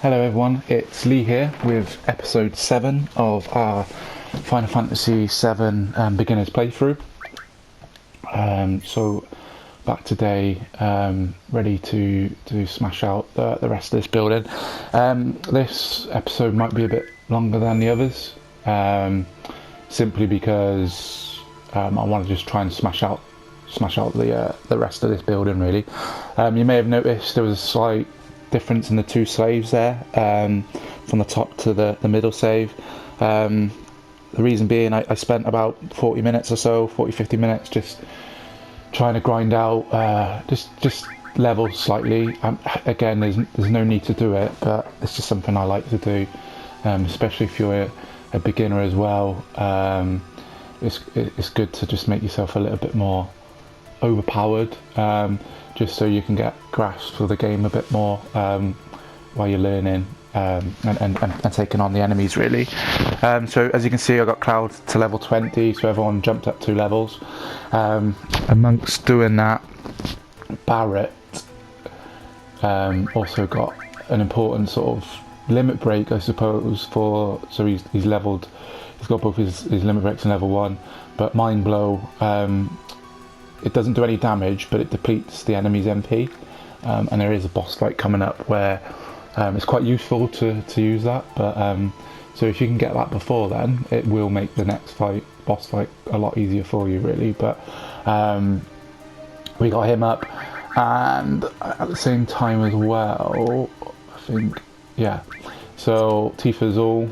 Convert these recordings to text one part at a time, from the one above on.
Hello everyone, it's Lee here with episode 7 of our Final Fantasy VII beginner's playthrough. So back today, ready to smash out the rest of this building. This episode might be a bit longer than the others, simply because I want to just try and smash out the rest of this building really. You may have noticed there was a slight difference in the two saves there, from the top to the middle save. The reason being I spent about 40 minutes or so, 50 minutes just trying to grind out just levels slightly. Again, there's no need to do it, but it's just something I like to do, especially if you're a beginner as well. It's good to just make yourself a little bit more overpowered, just so you can get grasp of the game a bit more while you're learning and taking on the enemies really. So as you can see, I got Cloud to level 20, so everyone jumped up 2 levels. Amongst doing that, Barrett also got an important sort of limit break, I suppose, so he's leveled, he's got both his limit breaks in level 1, but Mind Blow, it doesn't do any damage, but it depletes the enemy's MP, and there is a boss fight coming up where it's quite useful to use that, but so if you can get that before then, it will make the next boss fight a lot easier for you really. But we got him up, and at the same time as well, I think, yeah, so Tifa Azul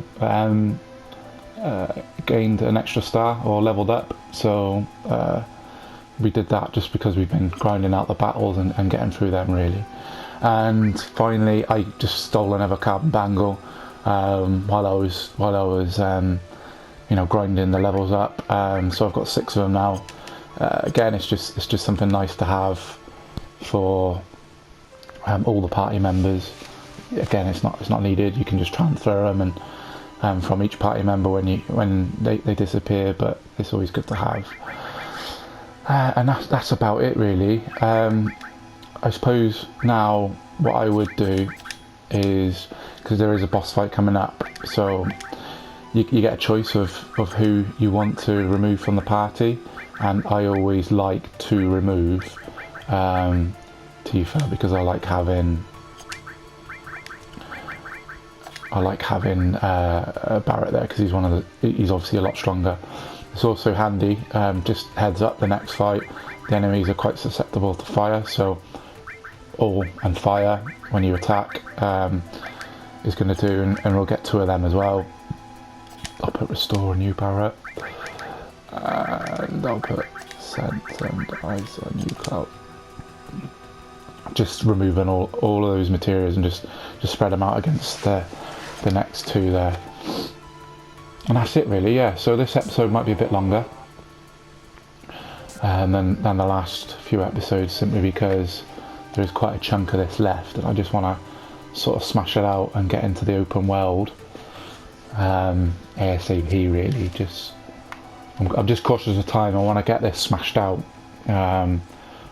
gained an extra star, or leveled up, so we did that just because we've been grinding out the battles and getting through them really. And finally, I just stole another carbon bangle while I was grinding the levels up. So I've got 6 of them now. Again, it's just something nice to have for all the party members. Again, it's not needed. You can just transfer them and from each party member when they disappear. But it's always good to have. And that's about it really. I suppose now what I would do is, because there is a boss fight coming up, so you get a choice of who you want to remove from the party, and I always like to remove Tifa, because I like having Barrett there, because he's obviously a lot stronger. It's also handy, just heads up, the next fight the enemies are quite susceptible to fire, so all and fire when you attack is going to do, and we'll get 2 of them as well. I'll put restore on you, Barrett, and I'll put scent and ice on you, Cloud. Just removing all of those materials and just spread them out against the next 2 there. And that's it really, yeah. So this episode might be a bit longer than the last few episodes, simply because there is quite a chunk of this left, and I just want to sort of smash it out and get into the open world ASAP really. I'm just cautious of time. I want to get this smashed out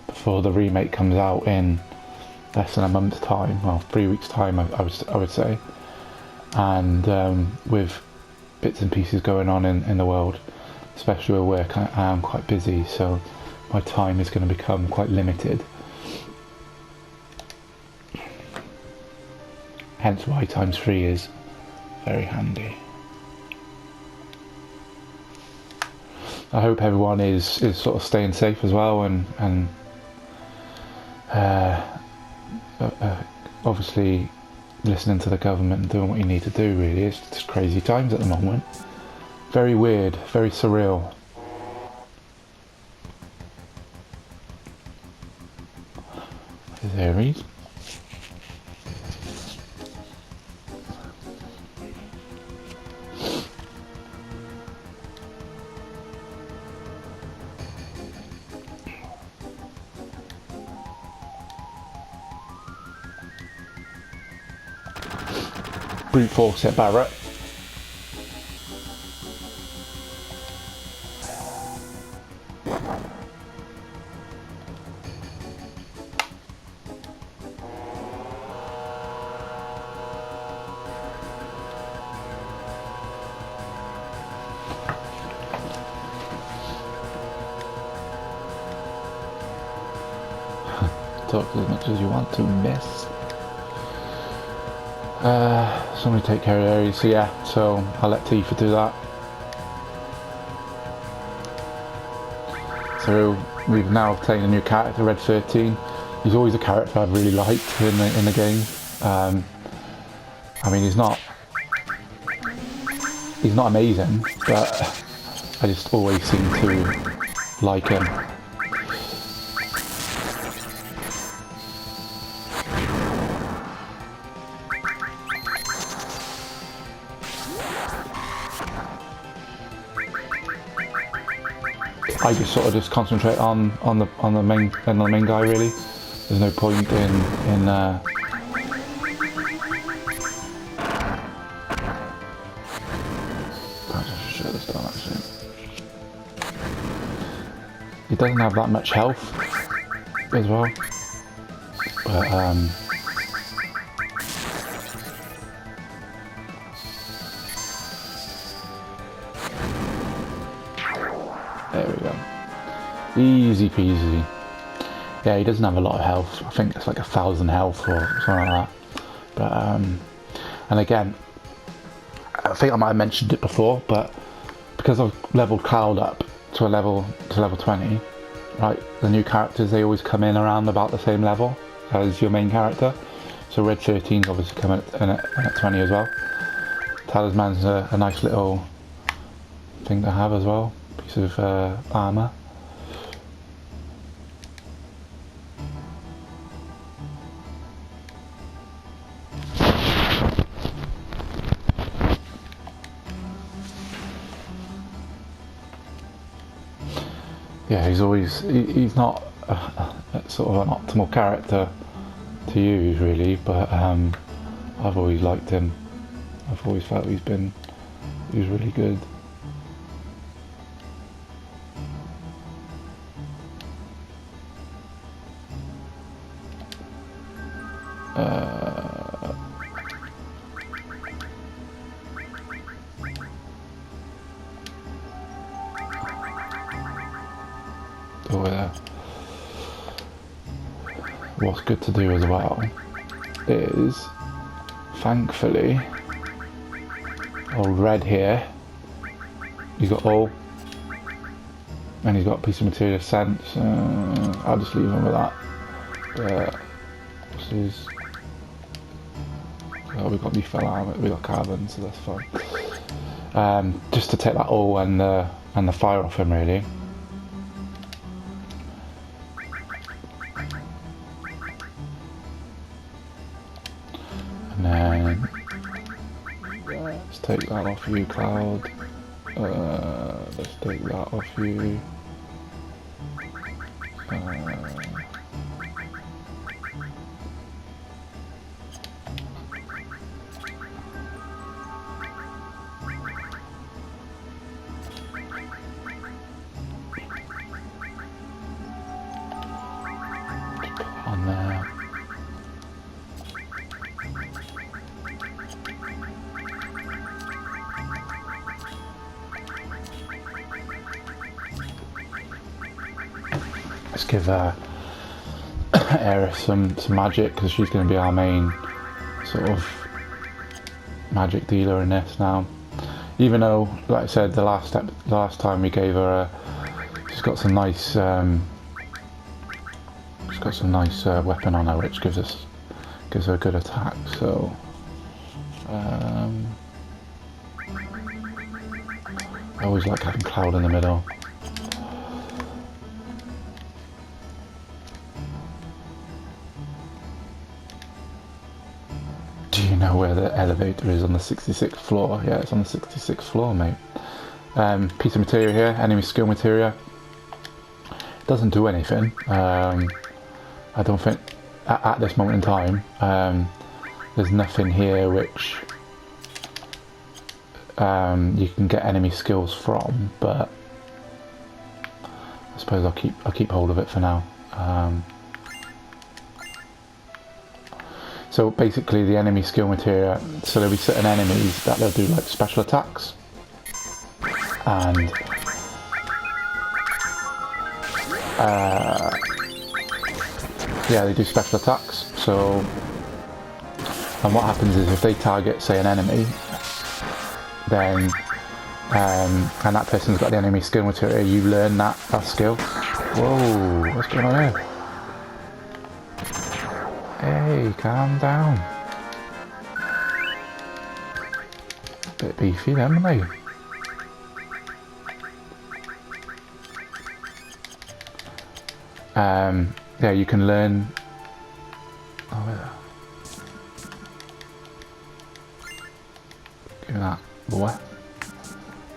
before the remake comes out in less than a month's time, well, 3 weeks time I would say, and with bits and pieces going on in the world, especially with work, I am quite busy, so my time is going to become quite limited. Hence why ×3 is very handy. I hope everyone is sort of staying safe as well, and obviously listening to the government and doing what you need to do really. It's just crazy times at the moment. Very weird, very surreal. There's Ares. Brute force it, Barrett. tuck as much as you want to miss. Somebody take care of the areas, so yeah, so I'll let Tifa do that. So we've now obtained a new character, Red XIII. He's always a character I've really liked in the game. I mean, he's not amazing, but I just always seem to like him. I just sort of just concentrate on the main guy really. There's no point in I just shut this down actually. He doesn't have that much health as well, but there we go. Easy peasy. Yeah, he doesn't have a lot of health. I think it's like 1,000 health or something like that. But and again, I think I might have mentioned it before, but because I've leveled Cloud up to level 20, right? The new characters, they always come in around about the same level as your main character. So Red XIII's obviously come in at 20 as well. Talisman's a nice little thing to have as well. Piece of armor. Yeah, he's not a sort of an optimal character to use really, but I've always liked him. I've always felt he's really good. What's good to do as well is, thankfully, old Red here, he's got all, and he's got a piece of material sense. I'll just leave him with that. This is, oh, we got lethal armor, we got carbon, so that's fine. Just to take that all and the fire off him really. And then let's take that off you, Cloud. Let's take that off you. On there. Let's give Aerith some magic, because she's going to be our main sort of magic dealer in this now. Even though, like I said, the last time we gave her she's got some nice weapon on her, which gives her a good attack. So I always like having Cloud in the middle. Do you know where the elevator is? On the 66th floor. Yeah, it's on the 66th floor, mate. Piece of material here, enemy skill material. Doesn't do anything. I don't think at this moment in time there's nothing here which you can get enemy skills from, but I suppose I'll keep hold of it for now. So basically the enemy skill material, so there'll be certain enemies that they'll do like special attacks, and yeah, they do special attacks. So, and what happens is if they target, say, an enemy, then and that person's got the enemy skill material, you learn that skill. Whoa, what's going on here? Hey, calm down. Bit beefy then, aren't they? Yeah, you can learn. Oh, yeah. Give me that, boy.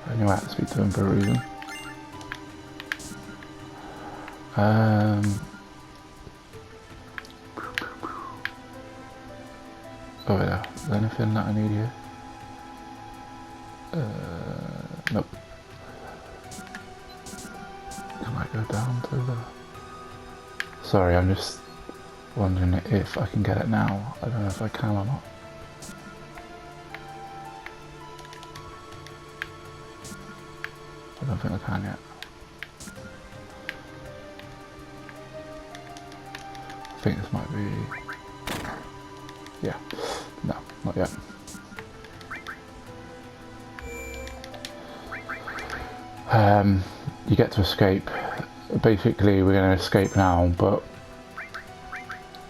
I knew I had to speak to him for a reason. Oh yeah, is there anything that I need here? Nope. Can I go down to the... Sorry, I'm just wondering if I can get it now. I don't know if I can or not. I don't think I can yet. I think this might be... Yeah. No, not yet. You get to escape. Basically, we're going to escape now, but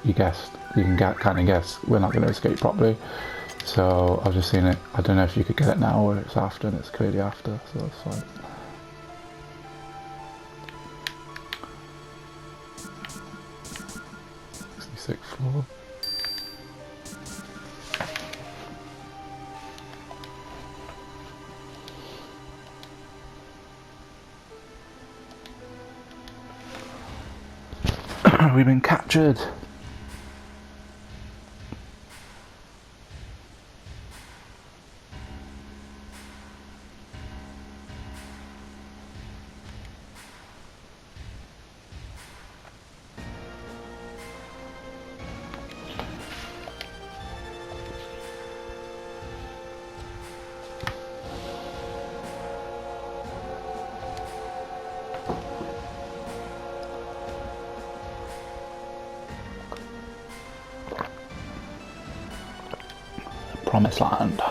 you guessed. You can kind of guess we're not going to escape properly. So I've just seen it. I don't know if you could get it now or it's after, and it's clearly after, so that's fine. Sixth floor. We've been captured. Promised land.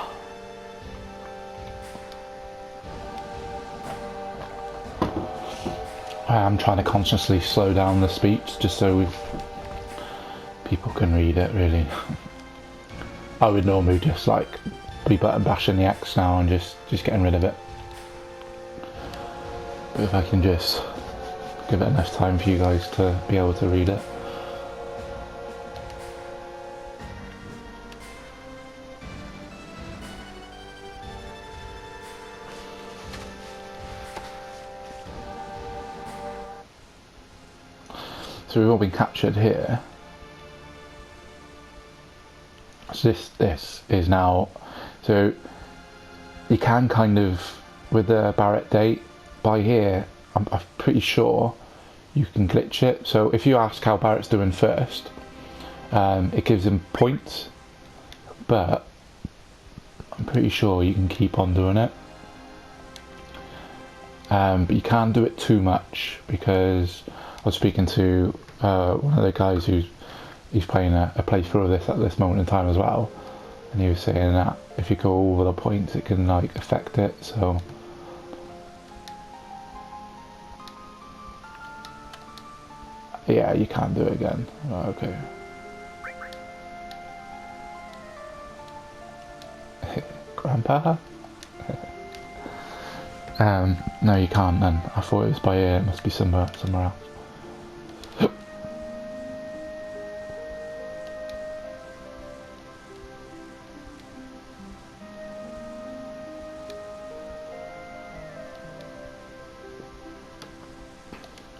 I'm trying to consciously slow down the speech just so people can read it, really. I would normally just like be button bashing the X now and just getting rid of it. But if I can just give it enough time for you guys to be able to read it. So we've all been captured here. So this is now, so you can kind of, with the Barrett date, by here, I'm pretty sure you can glitch it. So if you ask how Barrett's doing first, it gives him points, but I'm pretty sure you can keep on doing it. But you can't do it too much, because I was speaking to one of the guys he's playing a playthrough of this at this moment in time as well, and he was saying that if you go over the points it can like affect it, so yeah, you can't do it again. Oh, okay. Grandpa? No, you can't then. I thought it was by here, it must be somewhere else.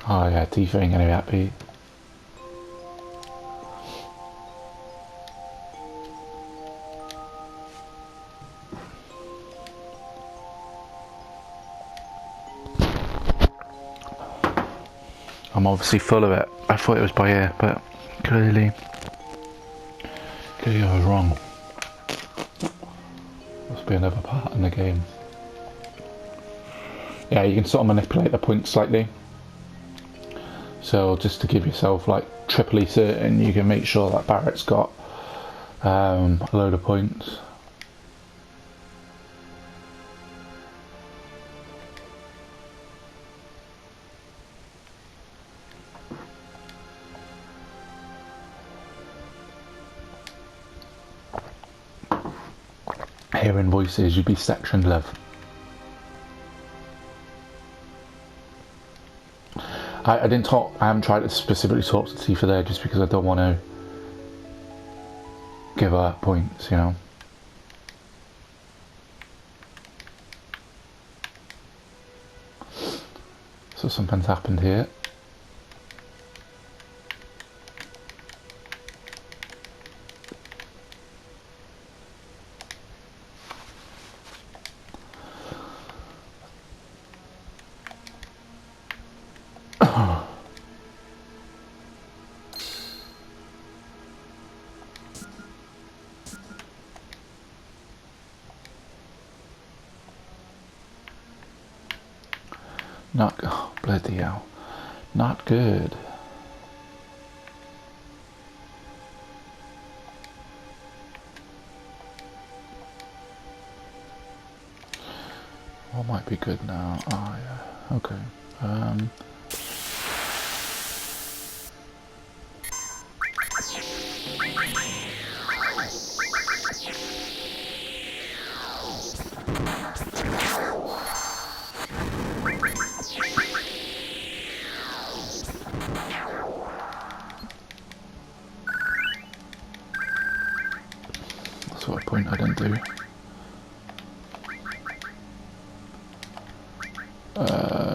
Oh yeah, Tifa ain't gonna be happy. I'm obviously full of it. I thought it was by here, but clearly I was wrong. Must be another part in the game. Yeah, you can sort of manipulate the points slightly. So just to give yourself like triply certain, you can make sure that Barrett's got a load of points. Hearing voices, you'd be sectioned, love. I didn't talk. I haven't tried to specifically talk to Tifa there, just because I don't want to give her points, you know. So something's happened here. Not, oh, bloody hell, not good. What might be good now? Oh yeah, okay. That's what a point I didn't do.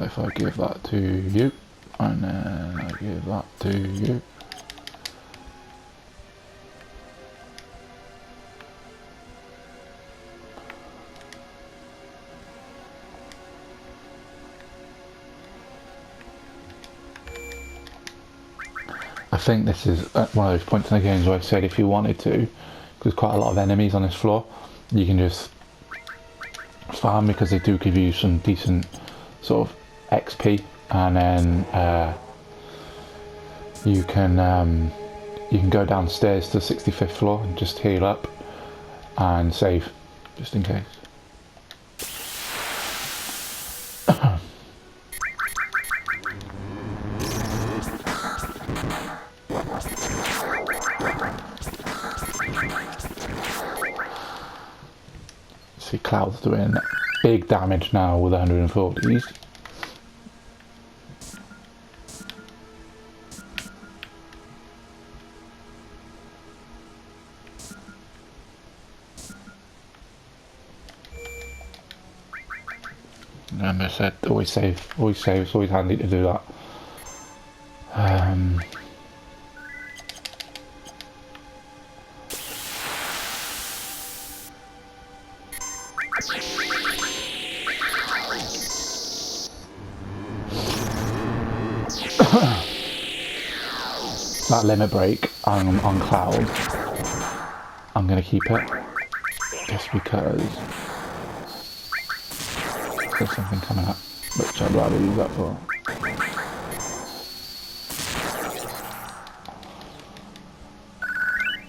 If I give that to you, and then I give that to you. I think this is one of those points in the games where I said if you wanted to, because there's quite a lot of enemies on this floor, you can just farm, because they do give you some decent sort of XP, and then you can go downstairs to the 65th floor and just heal up and save, just in case. See, Cloud's doing big damage now with 140s. Remember I said always save, it's always handy to do that. That limit break on Cloud, I'm going to keep it, just because there's something coming up, which I'd rather use that for.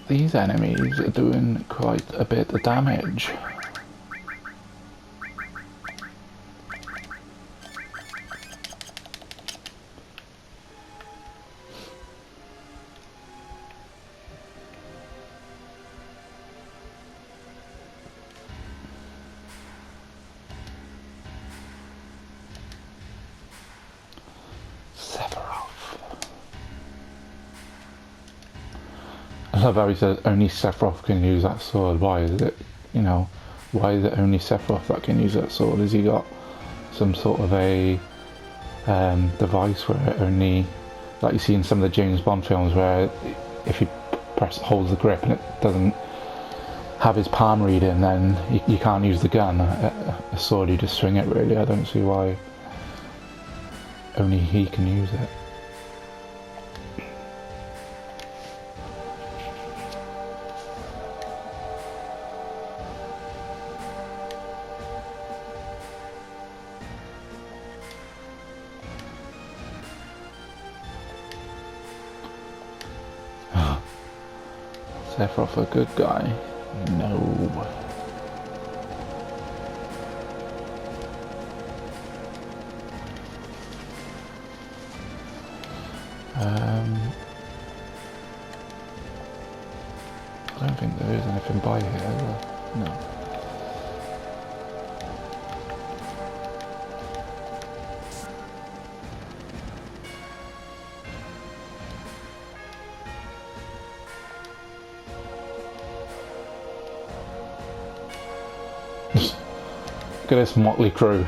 These enemies are doing quite a bit of damage. I love how he says only Sephiroth can use that sword. Why is it, you know, why is it only Sephiroth that can use that sword? Has he got some sort of a device where it only, like you see in some of the James Bond films, where if he holds the grip and it doesn't have his palm reading, then you can't use the gun. A sword, you just swing it, really. I don't see why only he can use it. Sephiroth a good guy? No. I don't think there is anything by here, is there? No. Look at this motley crew.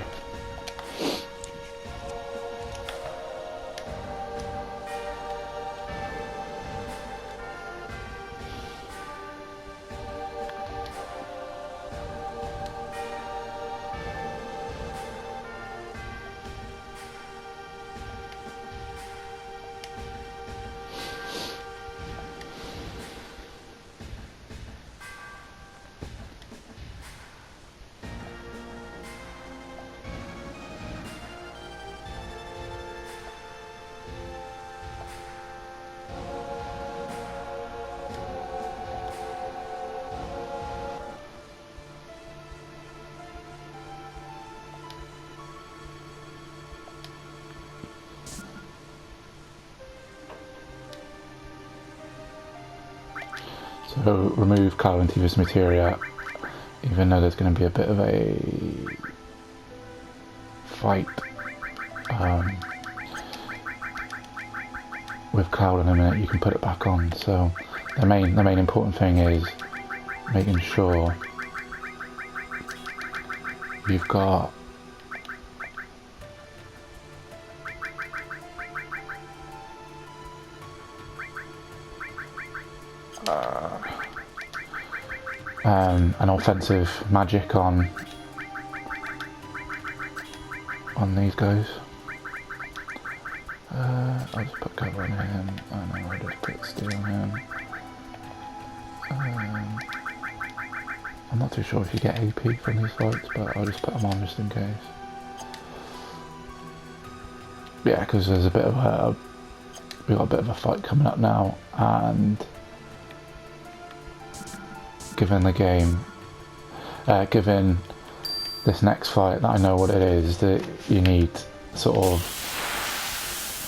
So remove Cloud and Tifa's materia, even though there's going to be a bit of a fight with Cloud in a minute. You can put it back on. So the main important thing is making sure you've got an offensive magic on these guys. I'll just put cover on him, and I'll just put steel on him. I'm not too sure if you get AP from these fights, but I'll just put them on just in case. Yeah, because there's a bit of we've got a bit of a fight coming up now, and given the game, given this next fight that I know what it is, that you need sort of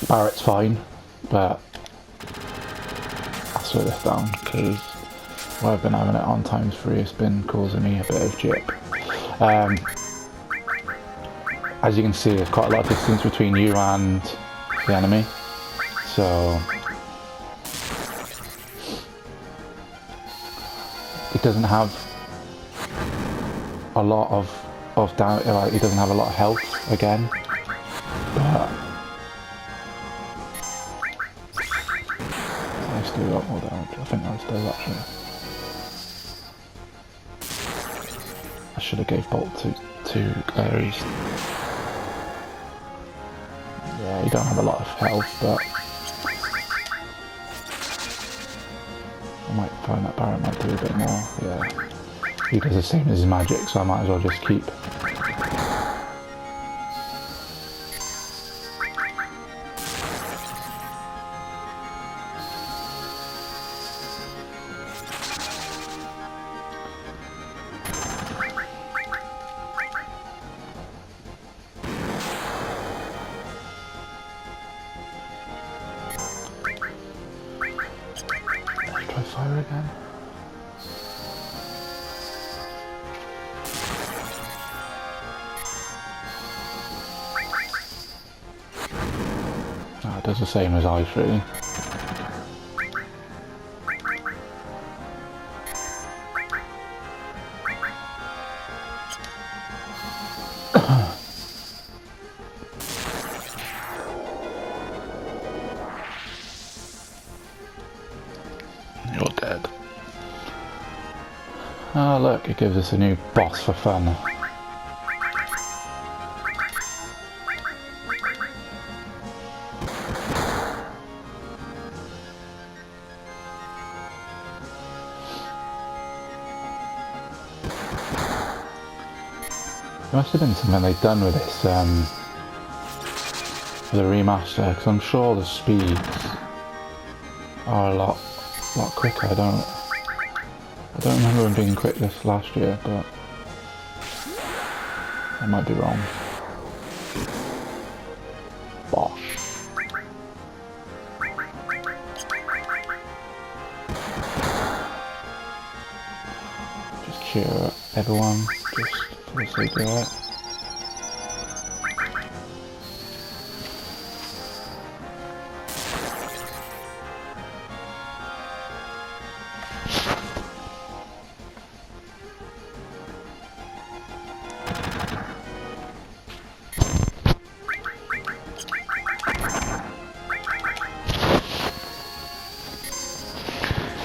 Barrett's fine, but I'll slow this down because where I've been having it on ×3 it's been causing me a bit of jip. As you can see, there's quite a lot of distance between you and the enemy, so it doesn't have a lot of damage, like he doesn't have a lot of health again, but let's do a lot more damage. I think that does actually. I should have gave Bolt to Ares. Yeah, you don't have a lot of health, but I might find that Barrett might do a bit more. Yeah. He does the same as his magic, so I might as well just keep. Let's try fire again. Oh, it does the same as ice, really. You're dead. Oh look, it gives us a new boss for fun. There must have been something they've done with this, for the remaster, because I'm sure the speeds are a lot quicker. I don't I don't remember him being quick this last year, but I might be wrong. Bosh. Just cheer up everyone, just for the sake of it.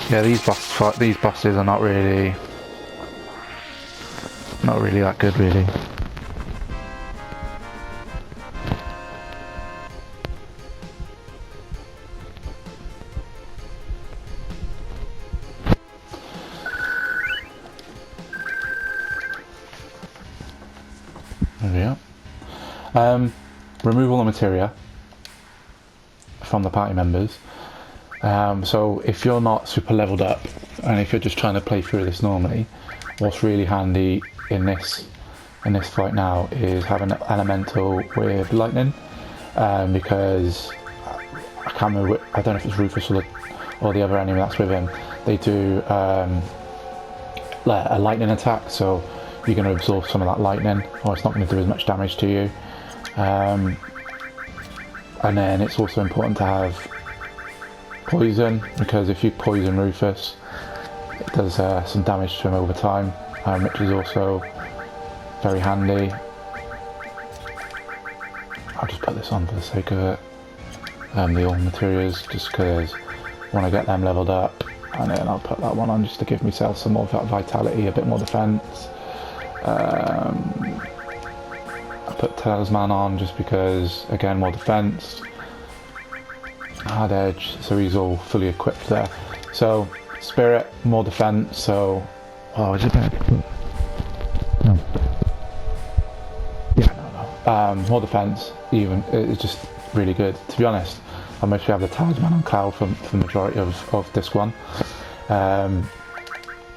Yeah, these bosses are not really that good, really. There we are. Remove all the materia from the party members. So if you're not super leveled up, and if you're just trying to play through this normally, what's really handy in this fight now is having an elemental with lightning, because I can't remember, I don't know if it's Rufus or the other enemy that's with him. They do a lightning attack, so you're going to absorb some of that lightning, or it's not going to do as much damage to you. And then it's also important to have poison, because if you poison Rufus, it does some damage to him over time, which is also very handy. I'll just put this on for the sake of it, the all materials, just because I want to get them leveled up, and then I'll put that one on just to give myself some more vitality, a bit more defense. I put Talisman on just because, again, more defense. Hard edge, so he's all fully equipped there. So Spirit, more defense, so is it bad? No. Yeah, no. More defense, even, it's just really good. To be honest, I mostly have the Talisman on Cloud for the majority of this one. And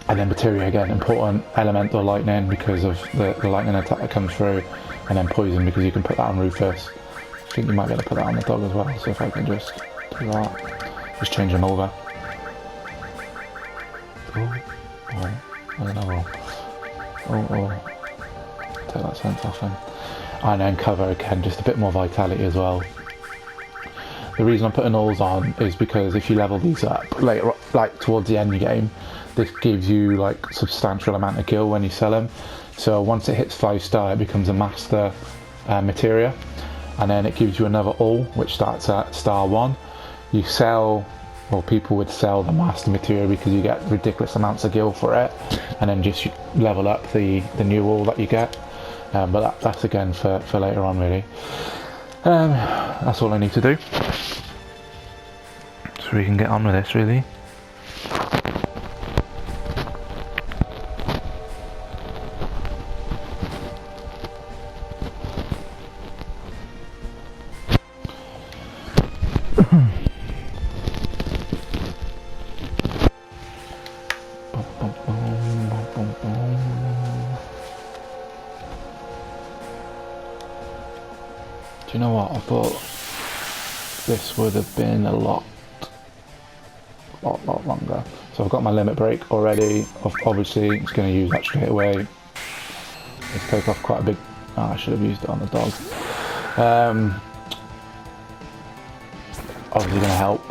then materia, again, important, elemental lightning because of the lightning attack that comes through, and then poison because you can put that on Rufus. I think you might be able to put that on the dog as well, so if I can just do that, just change them over. Take that sense off him. And then cover again, just a bit more vitality as well. The reason I'm putting alls on is because if you level these up later, like towards the end game, this gives you like substantial amount of gil when you sell them. So once it hits 5-star, it becomes a master materia, and then it gives you another all, which starts at star 1. You sell, or people would sell the master materia because you get ridiculous amounts of gil for it, and then just level up the new all that you get. But that's again for later on, really. That's all I need to do, so we can get on with this, really. Do you know what? I thought this would have been a lot longer. So I've got my limit break already. Obviously, it's going to use that straight away. Let's take off quite a big. Oh, I should have used it on the dog. Obviously, going to help.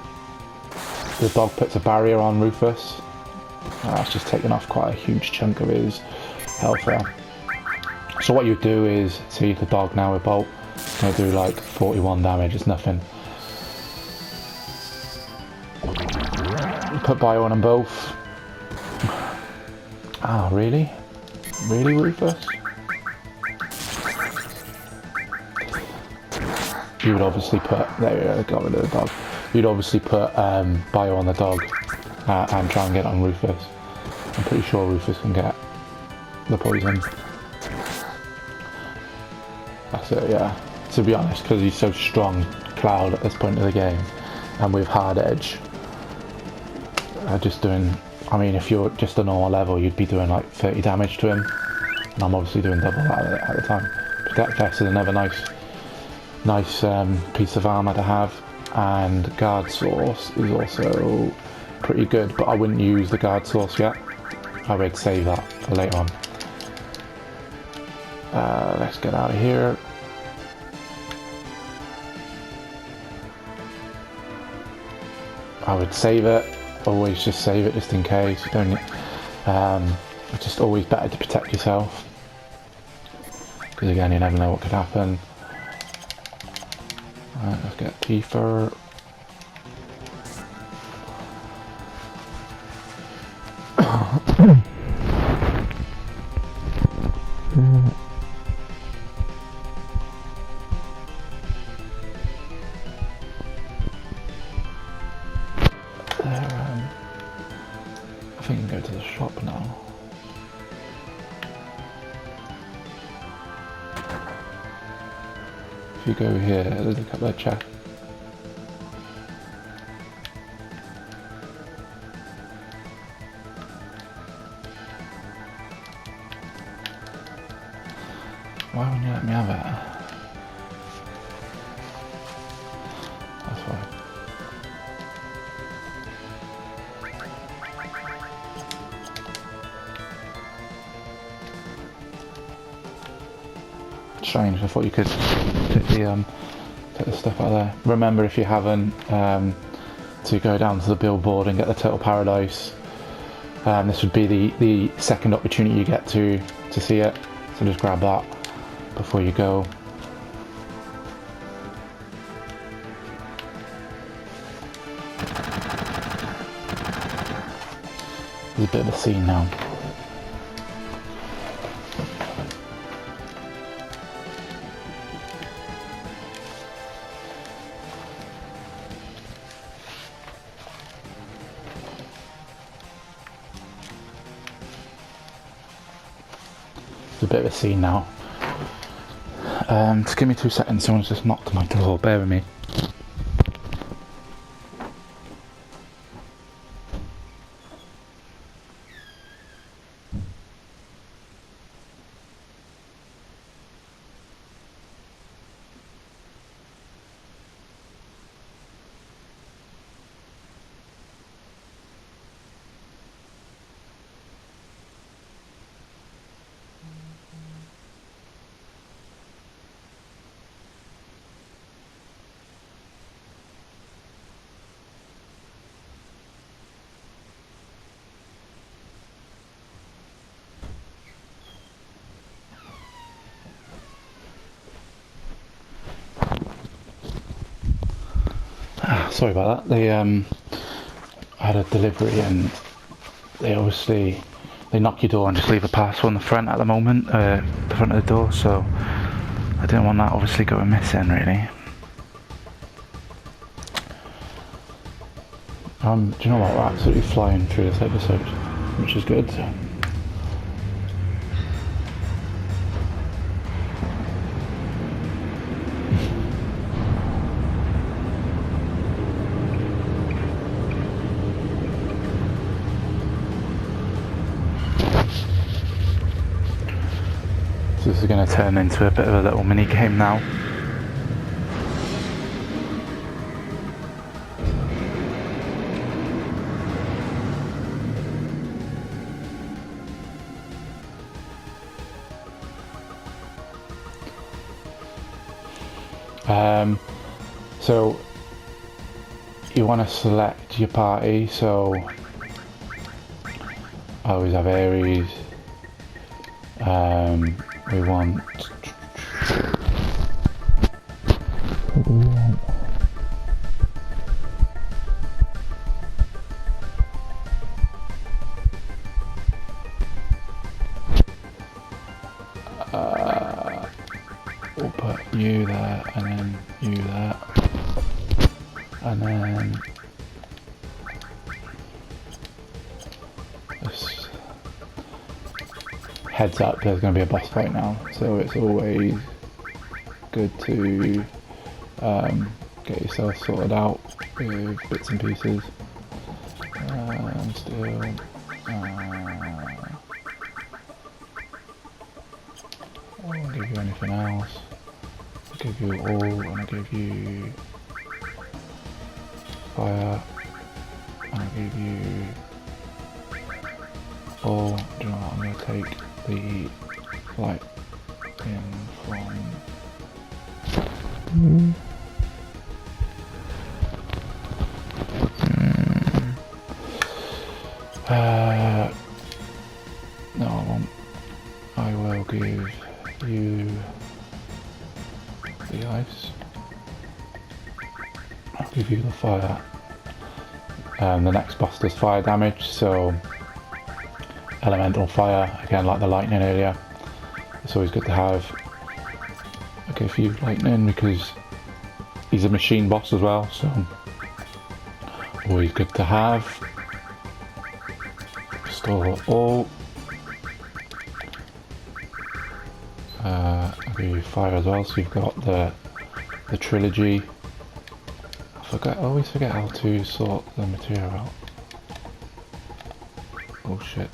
The dog puts a barrier on Rufus. That's just taken off quite a huge chunk of his health there. So what you do is see the dog now with Bolt. It's going to do like 41 damage, it's nothing. Put bio on them both. Ah, really? Really, Rufus? You would obviously put, there you go, got rid of the dog. You'd obviously put bio on the dog and try and get it on Rufus. I'm pretty sure Rufus can get the poison. That's it, yeah. To be honest, because he's so strong, Cloud, at this point of the game, and with hard edge, I mean, if you're just a normal level, you'd be doing like 30 damage to him, and I'm obviously doing double that at the time. Protect Vest is another nice piece of armor to have, and Guard Source is also pretty good, but I wouldn't use the Guard Source yet. I would save that for later on. Let's get out of here. I would save it. Always just save it just in case. You don't. It's just always better to protect yourself, because again, you never know what could happen. Right, let's get Kiefer. I think we can go to the shop now. If you go here, there's a couple of chests. Why wouldn't you let me have it? That's why. Strange, I thought you could take the stuff out of there. Remember, if you haven't, to go down to the billboard and get the Turtle Paradise. This would be the second opportunity you get to see it, so just grab that before you go. There's a bit of a scene now. A bit of a scene now. Just give me 2 seconds, someone's just knocked on my door, bear with me. Sorry about that. They had a delivery and they knock your door and just leave a parcel on the front at the moment, the front of the door, so I didn't want that obviously going missing really. Do you know what, we're absolutely flying through this episode, which is good. So this is going to turn into a bit of a little mini game now. So you want to select your party, so I always have Aries. We want we'll put you there, and then you there, and then this. Heads up, there's going to be a boss fight now, so it's always good to get yourself sorted out with bits and pieces. Still I won't give you anything else. I'll give you all, and I'll give you fire. I'll give you all. Do you know what? I'm going to take the light in from. No, I won't. I will give you the ice. I'll give you the fire. The next boss does fire damage, so elemental fire, again like the lightning earlier. It's always good to have. I'll give you lightning because he's a machine boss as well, so always good to have. Restore all. I'll give you fire as well, so you've got the trilogy. I always forget how to sort the material out. Oh shit.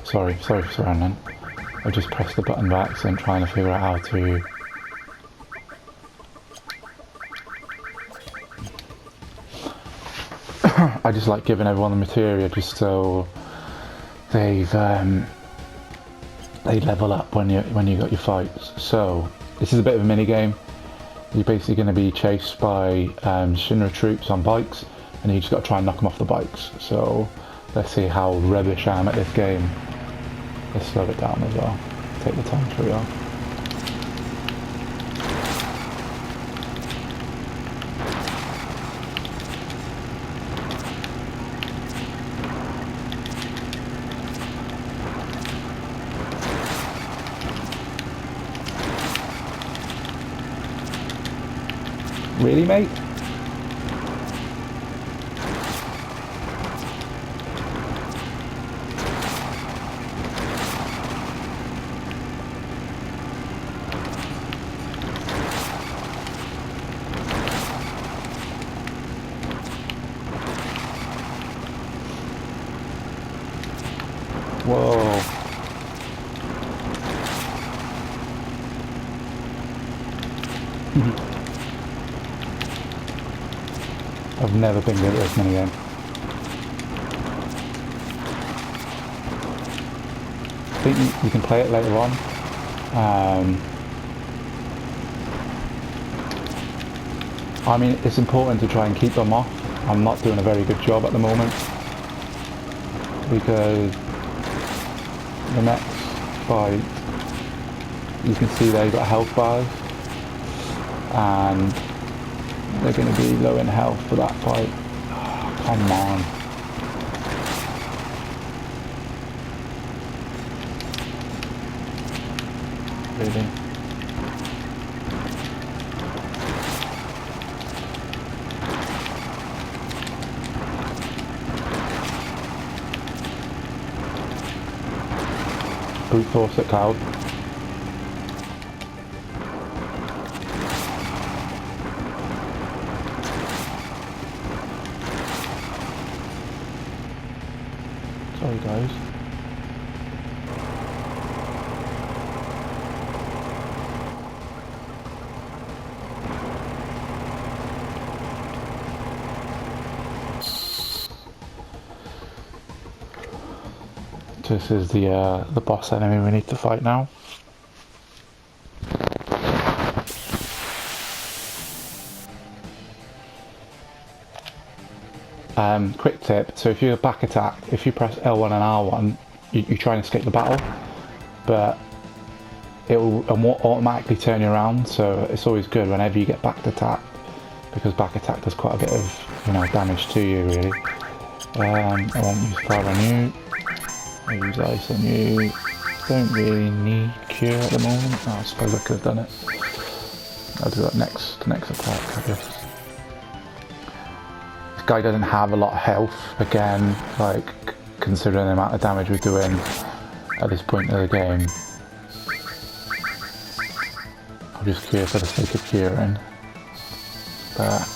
Sorry for running. I just pressed the button by accident trying to figure out how to... I just like giving everyone the materia just so they level up when you got your fights. So this is a bit of a mini game. You're basically going to be chased by Shinra troops on bikes, and you just got to try and knock them off the bikes. So let's see how rubbish I am at this game. Let's slow it down as well. Take the time tree off. Really, mate? Whoa. I've never been good at this minigame. I think you can play it later on. I mean, it's important to try and keep them off. I'm not doing a very good job at the moment because the next fight, you can see they've got health bars and they're going to be low in health for that fight. Oh, come on. Really? Brute force at Cloud. Sorry guys. This is the boss enemy we need to fight now. Quick tip, so if you're back attack, if you press L1 and R1, you try and escape the battle, but it will automatically turn you around, so it's always good whenever you get back attack, because back attack does quite a bit of damage to you really. I won't use fire on you, I'll use ice on you. Don't really need cure at the moment. Oh, I suppose I could have done it. I'll do that next attack, I guess. This guy doesn't have a lot of health, again, like considering the amount of damage we're doing at this point of the game. I'll just cure for the sake of curing. But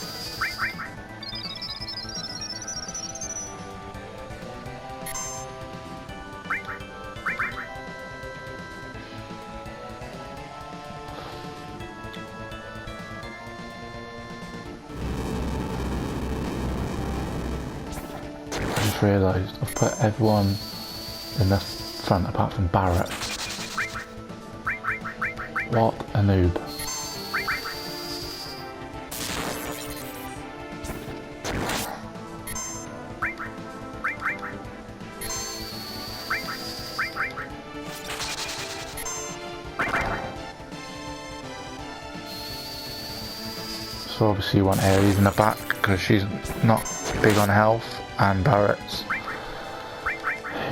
just realised I've put everyone in the front apart from Barrett. What a noob. So obviously you want Aries in the back because she's not big on health, and Barrett's,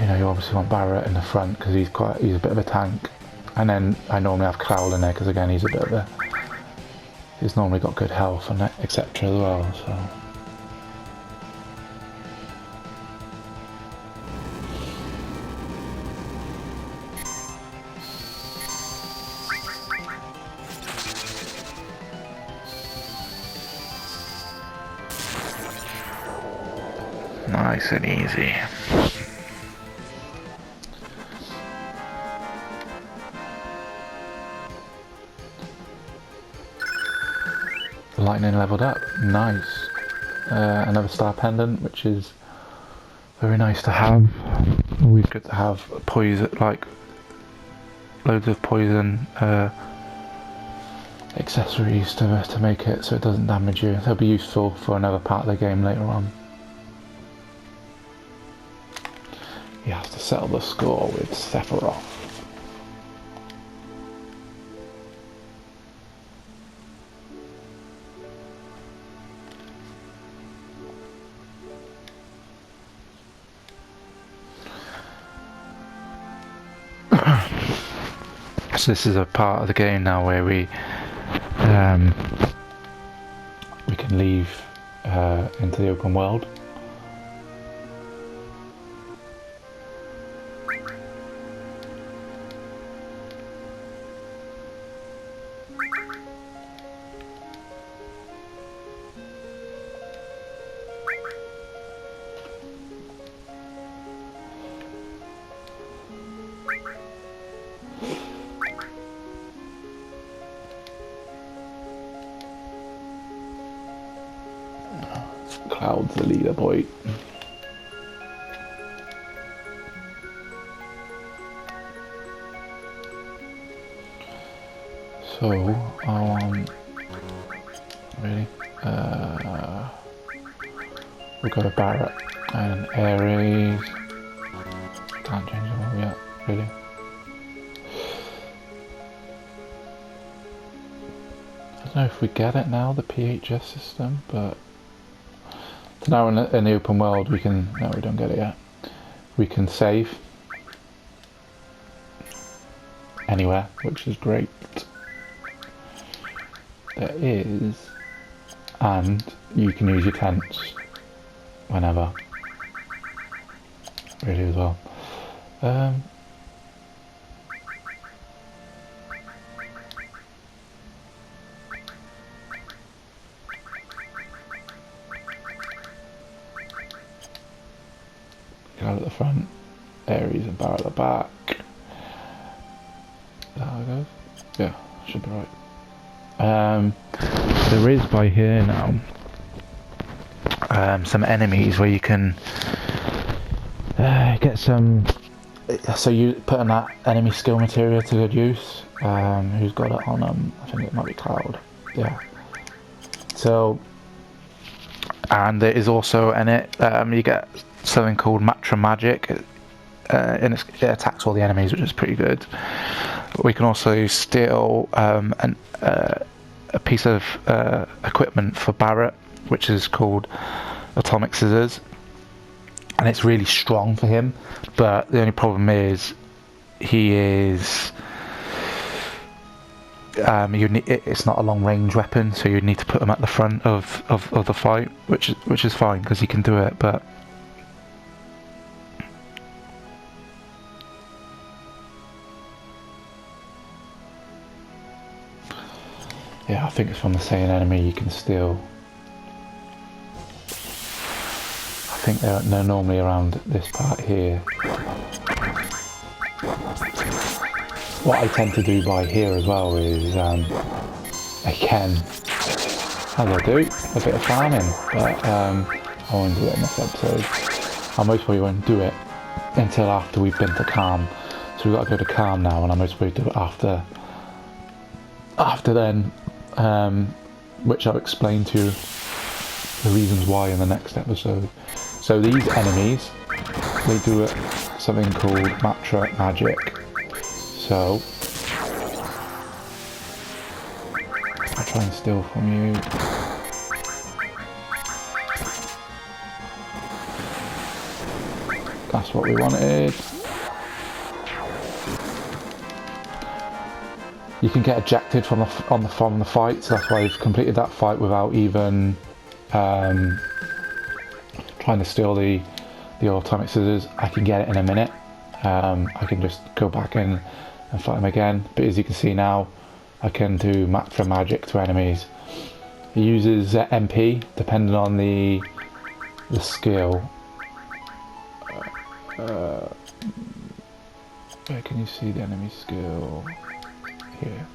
you know, you obviously want Barrett in the front because he's a bit of a tank. And then I normally have Cloud in there because again he's normally got good health and etc as well. So. Nice and easy. Lightning leveled up. Nice. Another star pendant, which is very nice to have. Always good to have poison, like loads of poison accessories to make it so it doesn't damage you. They'll be useful for another part of the game later on. He has to settle the score with Sephiroth. So this is a part of the game now where we can leave into the open world. Cloud's the leader boy. So, really, we've got a Barrett and Aries. Can't change them all yet, really. I don't know if we get it now, the PHS system, but now in the open world we can, no we don't get it yet, we can save anywhere, which is great. There is, and you can use your tents whenever, really as well. Cloud at the front, Aries and Barrett at the back. Is that how it goes? Yeah, should be right. There is by here now some enemies where you can get some. So you put in that enemy skill material to good use. Who's got it on? I think it might be Cloud. Yeah. So, and there is also in it you get something called Matra Magic, and it attacks all the enemies, which is pretty good. We can also steal a piece of equipment for Barrett, which is called Atomic Scissors, and it's really strong for him, but the only problem is he is it's not a long range weapon, so you need to put him at the front of the fight, which is fine because he can do it, but yeah, I think it's from the same enemy you can steal. I think they're normally around this part here. What I tend to do by here as well is, again, as I do, a bit of farming, but I won't do it in this episode. I most probably won't do it until after we've been to Calm. So we've got to go to Calm now, and I most probably do it after then, which I'll explain to you the reasons why in the next episode. So these enemies, they do something called Matra magic. So I'll try and steal from you. That's what we wanted. You can get ejected from the fight, so that's why I've completed that fight without even trying to steal the atomic scissors. I can get it in a minute. I can just go back in and fight them again. But as you can see now, I can do Matra magic to enemies. It uses MP depending on the skill. Where can you see the enemy skill? Here.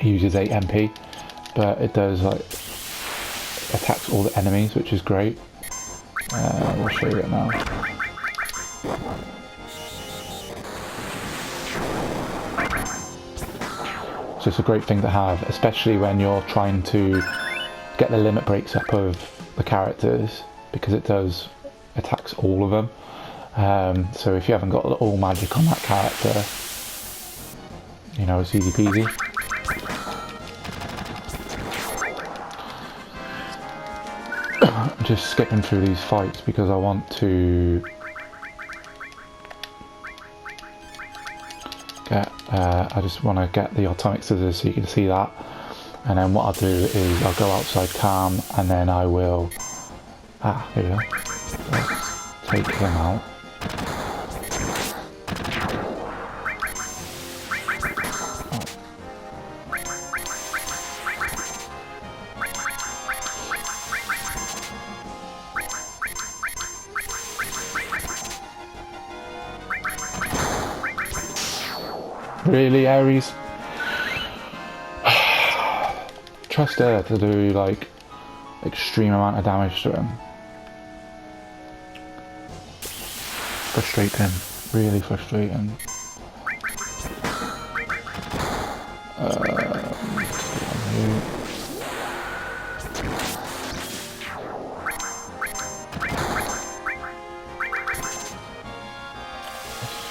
It uses 8 MP, but it does like attacks all the enemies, which is great. We'll show you it now. So it's a great thing to have, especially when you're trying to get the limit breaks up of the characters, because it does attacks all of them. So if you haven't got all magic on that character, you know, it's easy peasy. I'm just skipping through these fights because I want to get, I just want to get the atomic scissors so you can see that. And then what I'll do is I'll go outside Calm, and then I will, here we go, let's take him out. Really, Ares? Trust her to do like extreme amount of damage to him. Frustrating, really frustrating. Let's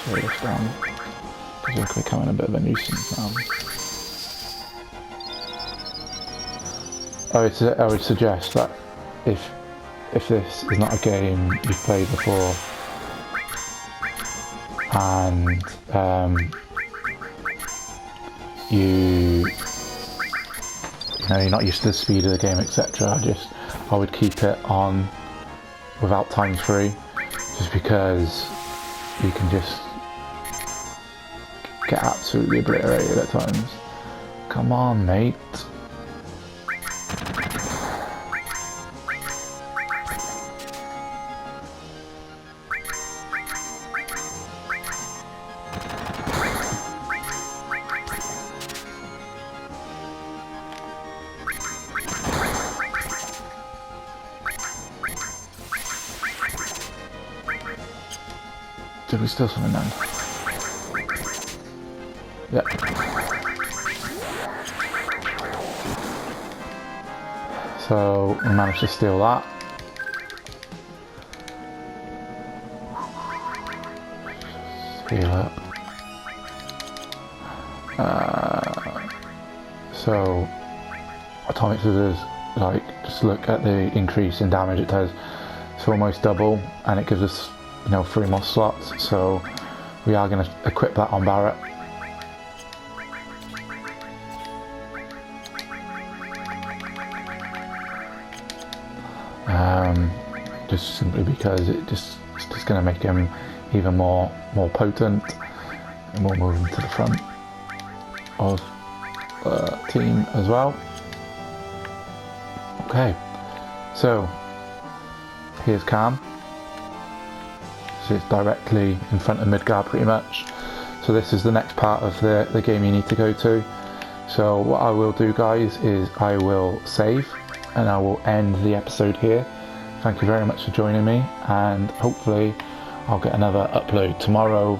slow this down. Because they're becoming a bit of a nuisance now. I would suggest that if this is not a game you've played before and you know you're not used to the speed of the game, etc., I would keep it on without ×3, just because you can just get absolutely obliterated at times. Come on, mate. Did we steal something then? Yep. So we managed to steal that. Heal up. So atomic scissors, like, just look at the increase in damage it does. It's almost double, and it gives us, you know, 3 more slots. So we are going to equip that on Barrett. Just simply because it's just going to make him even more potent, and we'll move him to the front of the team as well. Okay, so here's Calm. So it's directly in front of Midgar pretty much. So this is the next part of the game you need to go to. So what I will do, guys, is I will save and I will end the episode here. thank you very much for joining me, and hopefully I'll get another upload tomorrow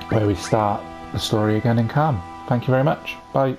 where we start the story again in Calm. Thank you very much. Bye.